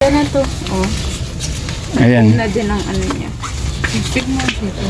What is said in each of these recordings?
na to. Oh. Ayan. Na din ang ano niya. Pick mo dito.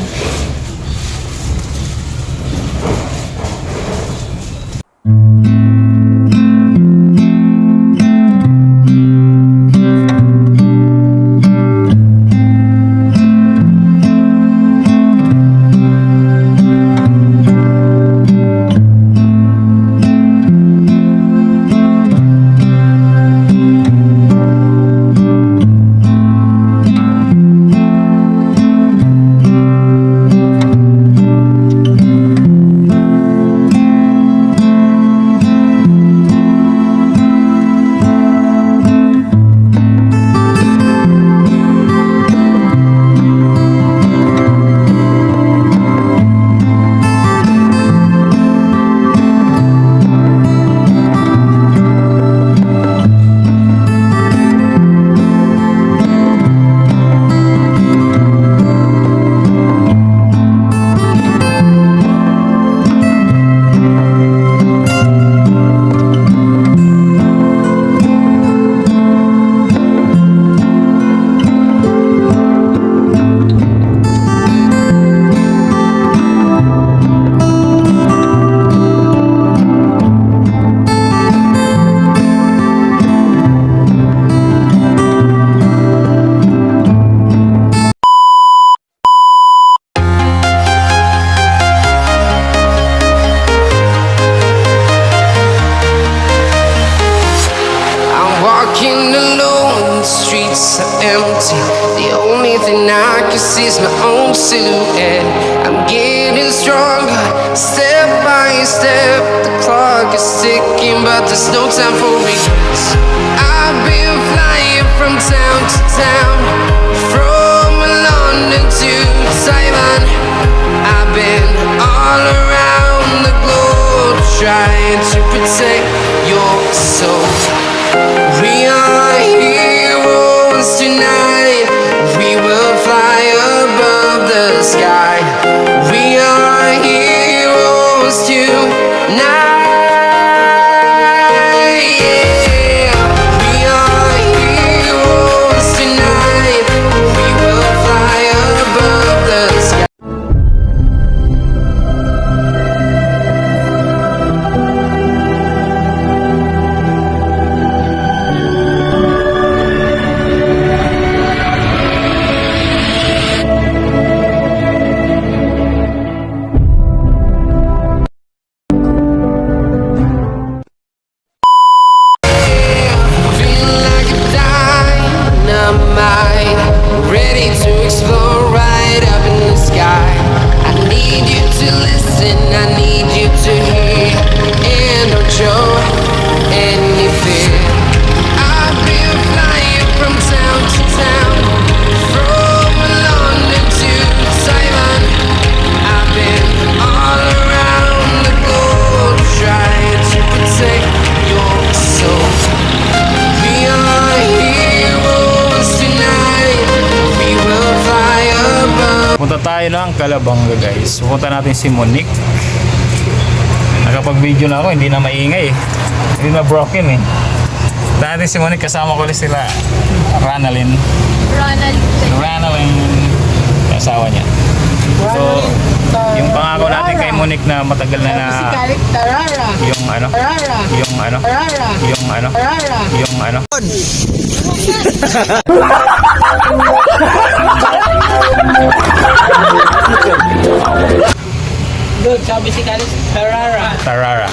Walking alone, the streets are empty. The only thing I can see is my own silhouette. I'm getting stronger, step by step. The clock is ticking, but there's no time for regrets. I've been flying from town to town, from London to Taiwan. I've been all around the globe, trying to protect your soul. We are heroes tonight. We will fly above the sky. We are heroes tonight. Yeah. We are heroes tonight. We will fly above the sky. Ready to explore right up in the sky. I need you to listen, I need you to hear, and don't show any fear. I've been flying from town to town, from London to Taiwan. I've been all around the globe, trying to protect your soul. We are heroes tonight. We will fly above. Punta tayo ng Calabanga, guys. Pupunta natin si Monique. Nakapag-video na ako, hindi na maingay eh. Hindi na broken eh. Punta natin si Monique, kasama ko ulit sila Ranalyn. Ranalyn, yung asawa niya. So, yung pangako natin kay Monique na matagal na yung ano, Doon, sabi si Kalis, Tarara.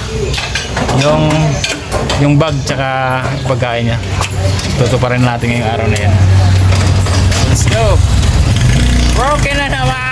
Yung bag tsaka pagkain niya. Tutuparin natin ngayong araw na yan. Let's go! Broken na naman!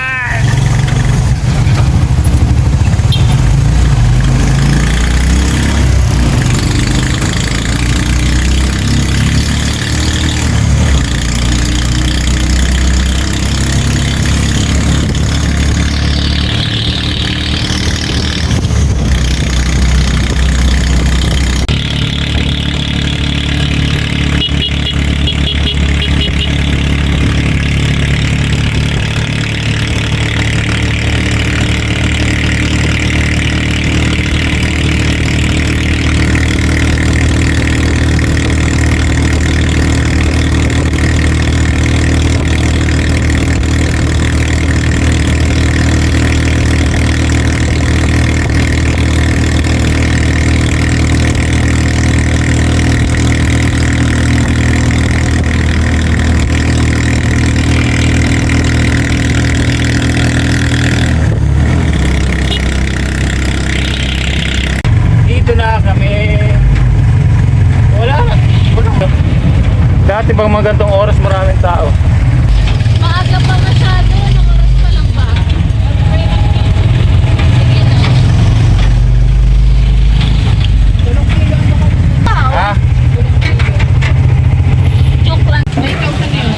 Dati pag mga gantong oras maraming tao. Maaga pa masyado. Oras pa lang ba? Ha? Joke lang. May kausan yun.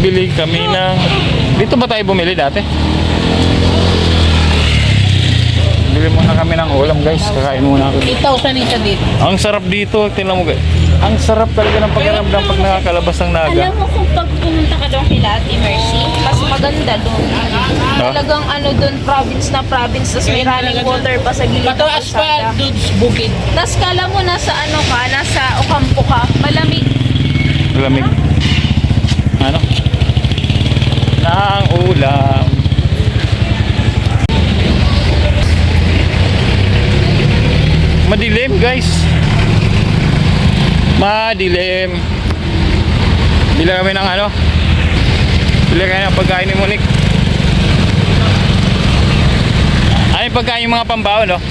Bili kami ng... Dito ba tayo bumili dati? Bili muna kami ng ulam guys. Kakain muna ako. 8,000 isa dito. Ang sarap dito. Tingnan mo guys. Ang sarap talaga ng pakiramdam pag nakakalabas ng naga. Alam mo kung pag pumunta ka doon kila Ate Mercy, mas maganda doon. Talagang ano doon, province na province, tapos may running water pa sa gilid. Mataas pa doon sa bukid. Tapos kala mo nasa ano ka, nasa Ocampo ka, malamig. Lamig. Ano? Nang ulam. Madilim guys. Madilim. Bili kami ng ano? Bili kami ng pagkain ni Monique. Ano yung pagkain yung mga pambaon, no?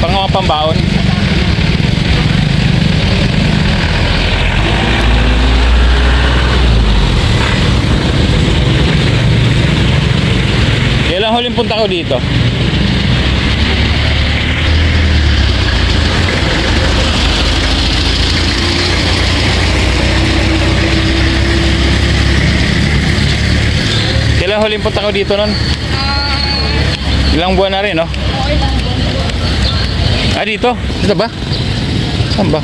Pang mga pambaon. Kailan huling punta ko dito? Kailan huling punta ko dito nun? Ilang buwan na rin, no? Ah, dito? Dito ba? Saan ba?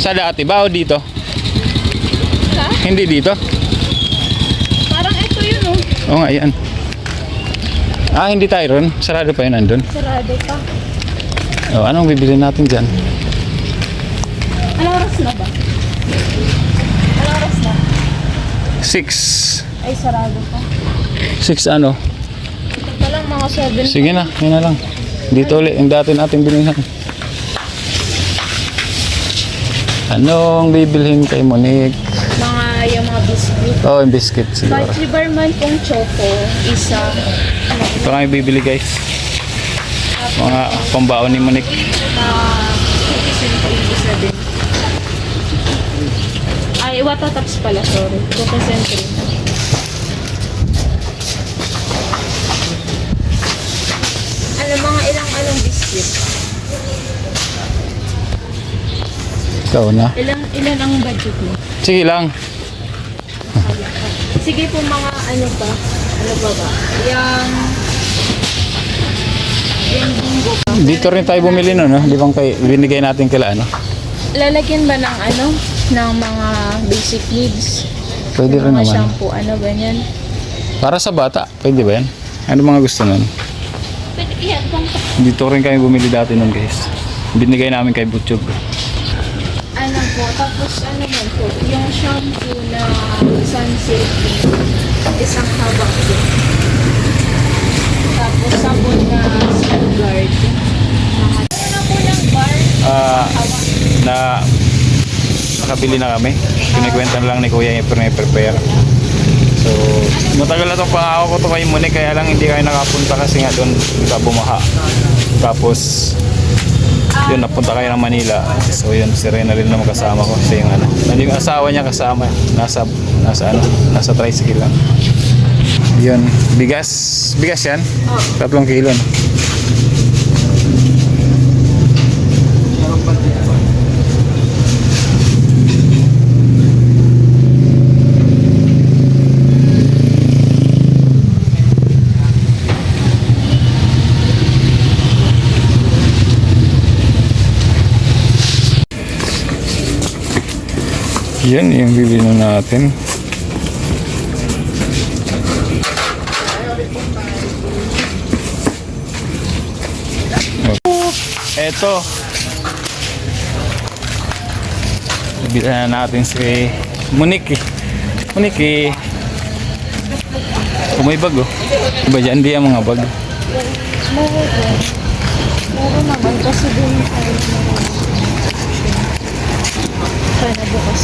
Sa dati ba o dito? Hindi dito? Parang ito yun oh. Oo nga, yan. Ah, hindi tayo ron. Sarado pa yun nandun. Sarado pa. Oh, anong bibili natin dyan? Anong oras na ba? Anong oras na? 6. Ay, sarado pa. 6 ano? Ito pa lang mga 7. Sige na, yun na lang. Dito ulit, yung dati natin binilhan. Anong bibilhin kay Monique? Yung mga biscuit. Oh, yung biscuit siguro. But Liberman pong choco, isa. Ito kami bibili guys. Mga pambaon ni Monique. Isa din. Ay, watataps pala, sorry. Concentrate. Ano, mga ilang biscuit? Ikaw na. Ilan ang budget mo? Sige lang. Sige po mga ano ba? Ano ba ba? Yung bingo pa. Dito rin tayo bumili no, no? Di bang binigay natin kila ano? Lalagyan ba ng ano? Ng mga basic needs? Pwede rin Mga naman. shampoo, ano ganyan? Para sa bata, pwede ba yan? Ano mga gusto nun? Pwede yan. Dito rin kami bumili dati nun guys. Binigay namin kay Butchog. Ano po, tapos ano man po, yung shampoo na sunsilk, isang habang din. Tapos sabon na Skullgard. Ano po ng bar? Na nakabili na kami. Pinagkwentan lang ni Kuya yung prepare. So, matagal na itong pangako ko to kay Monique, kaya lang hindi kayo nakapunta kasi nga doon bumaha. Tapos, yun, napunta kayo ng Manila. So yun, si Rena rin naman kasama ko. Siya yung ano, yung asawa niya kasama. Nasa tricycle lang. Yun, bigas yan? 3 kilo. No? Yan yung bibili natin. Eto. Bibili na natin si Monique. Monique. Kung may bag oh. Iba dyan, di ang mga bag. Meron naman kasi din tayo na bukas.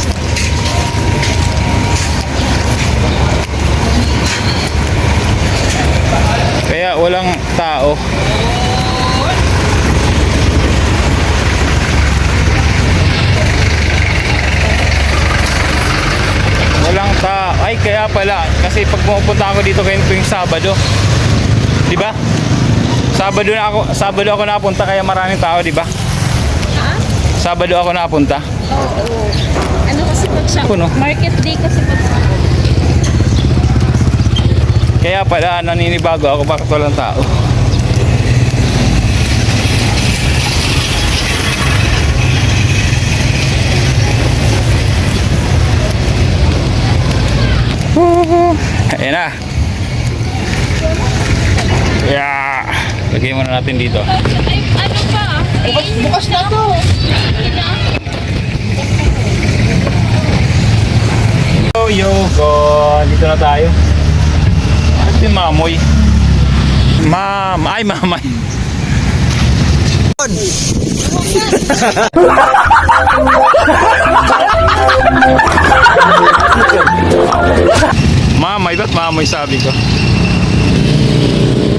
Kaya walang tao. Kaya pala, kasi pag pumupunta ako dito kayo tuwing Sabado, di ba? Sabado ako napunta kaya maraming tao, di ba? Sabado ako napunta. Oo. Ano kasi pag siya? Puno. Market day kasi pag siya. Kaya pala naninibago ako bakit walang tao. Ayan na. Yeah. Lagay muna natin dito. Ay, ano pa? Bukas na to. Yo, go. Dito na tayo. Ano yung mamoy? Ay, mamay. Mamay, ba't mamoy sabi ko?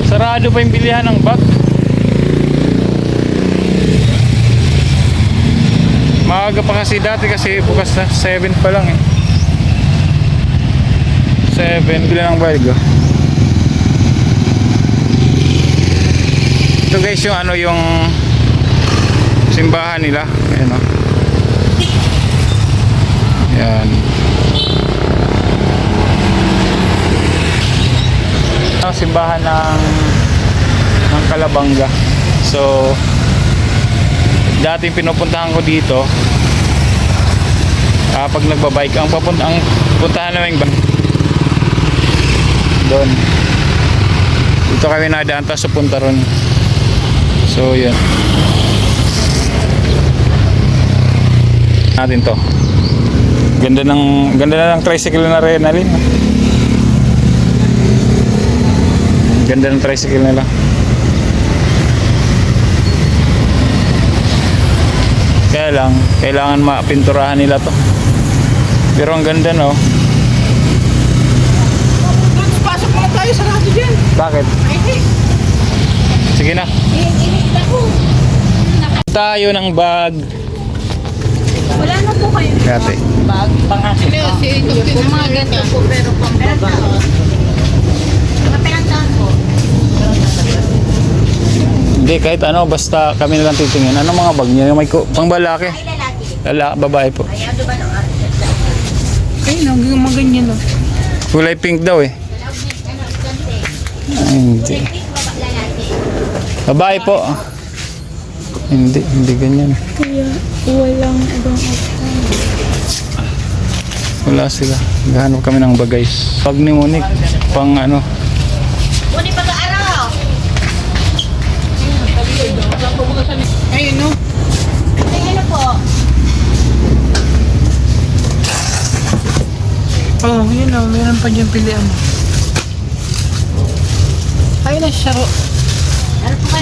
Sarado pa yung bilihan ng bag. Maaga pa kasi dati kasi bukas na 7 pa lang eh. 7, bilan ng bag. Ito guys yung ano yung simbahan nila. Ayan o. Ayan. Ang simbahan ng Calabanga. So dating pinupuntahan ko dito pag nagbabike ang puntahan namin doon. Dito kami nadaan tapos punta ron. So yun. Natin to. Ganda na ng tricycle na rin alin. Ganda ng tricycle nila. Kaya lang, kailangan mapinturahan nila to. Pero ang ganda no. Pasok mo tayo sa radyo dyan. Bakit? Sige na. Tayo ng bag. Wala na po kayo. Kate. Yung mga ganito po pero pang baba. Hindi, kahit ano, basta kami na lang titingin. Ano mga bag niya? May pang balaki. Babae po. Ay, maganyan no. Kulay pink daw eh. Ay, hindi. Babae po. Hindi ganyan. Kaya walang ibang Wala sila. Gahanap kami ng bagay. Pag ni Monique, pang ano. Muni pag-aaraw. Ayun no. Ano po? Oh, yun o. Meron pa dyan pilihan mo. Ayun na, Sharo. Ano po ka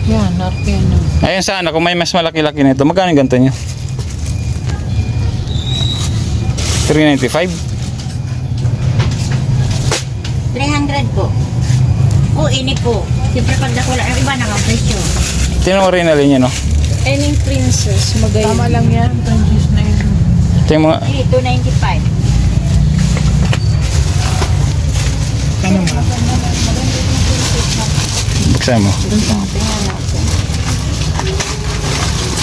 Yan, narpian no. Ayun sana, kung may mas malaki-laki nito, magkano yung ganito niya? 395? 300 po. O, ini po. Siyempre pag nakula, ang iba nang ang presyo. Tingnan mo rin na rin yan, no? Any princess, magayon. Tama lang yan. 10 years na yun. Tingnan mo. Ay, 295. Ano mo? Buksan mo.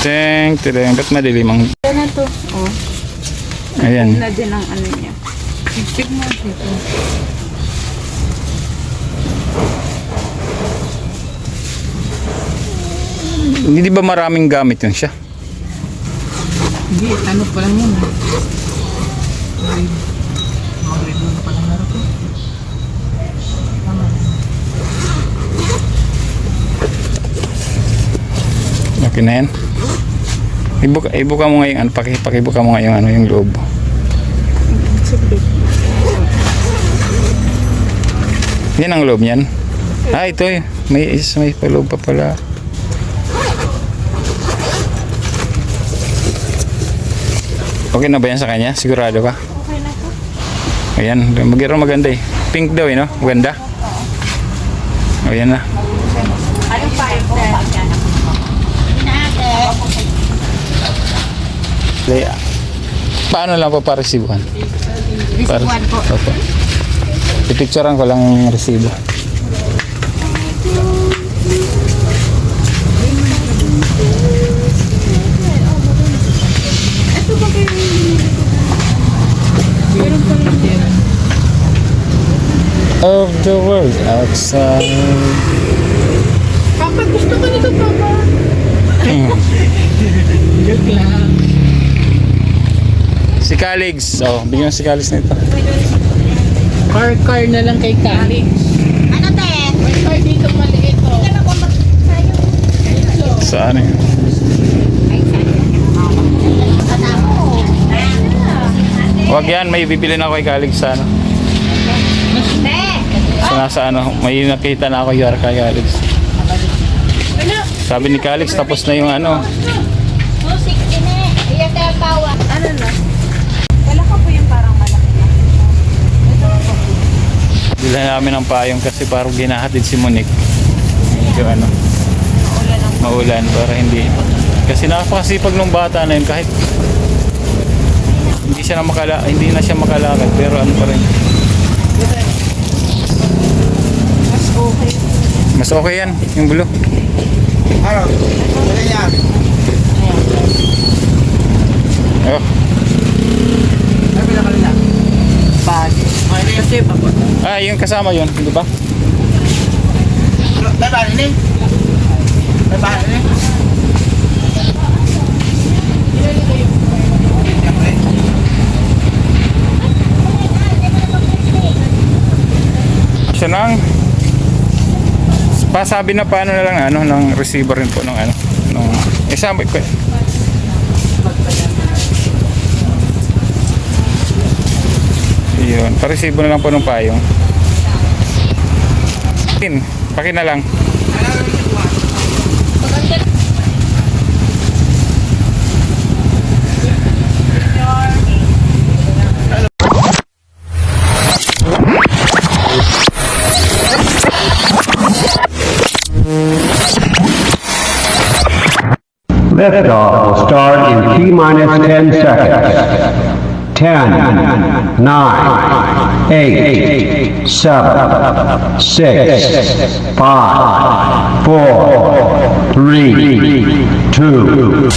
Teng. Ba't madilim ang... Ano to? Oh, Ayan. na din ang ano niya. Tigpig mo dito. Hindi ba maraming gamit yun siya? Hindi, ano pa lang yan. Mag-redo na pa lang naroon. Okay na yan. Ibuka mo ngayon, pakibuka mo ngayon ano, yung loob. Yan ang loob niyan. Ito eh. May paloob pa pala. Okay na ba yan sa kanya? Sigurado ka? Okay na po. Ayan, maganda eh. Pink daw eh, no? Maganda. Ayan na. Anong pa po? Paano lang pa paresibuhan? Resibuan po. Opo. Pipicturean ko lang yung resibo. Of the world outside. Papa, gusto ko nito, Papa. Joke lang. Si Calix. Oh, bigyan si Calix nito. Car na lang kay Calix. Ano te? May car dito maliit, oh. Saan eh? Wag yan, may bibili na ako kay Calix sa ano. So nasa ano, may nakita na ako yung kay Calix. Sabi ni Calix, tapos na yung ano. Ano na? Wala ka po yung parang malaki na. Bila namin ng payong kasi parang ginahatid si Monique. Medyo ano, maulan para hindi. Kasi napakasipag nung bata na yun kahit hindi na siya makalakad pero ano pa rin. Mas okay yan, yung blue. Oh. Bag. Kasi, Papa. Ah, yung kasama yun, di ba? Siya nang pasabi na paano na lang ano ng receiver rin po ng ano nung sabi ko yun, pa-receive na lang po ng payong pakin na lang. Liftoff will start in T-minus 10 seconds. 10, 9, 8, 7, 6, 5, 4, 3, 2, 1.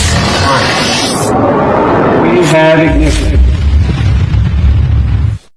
We have ignition.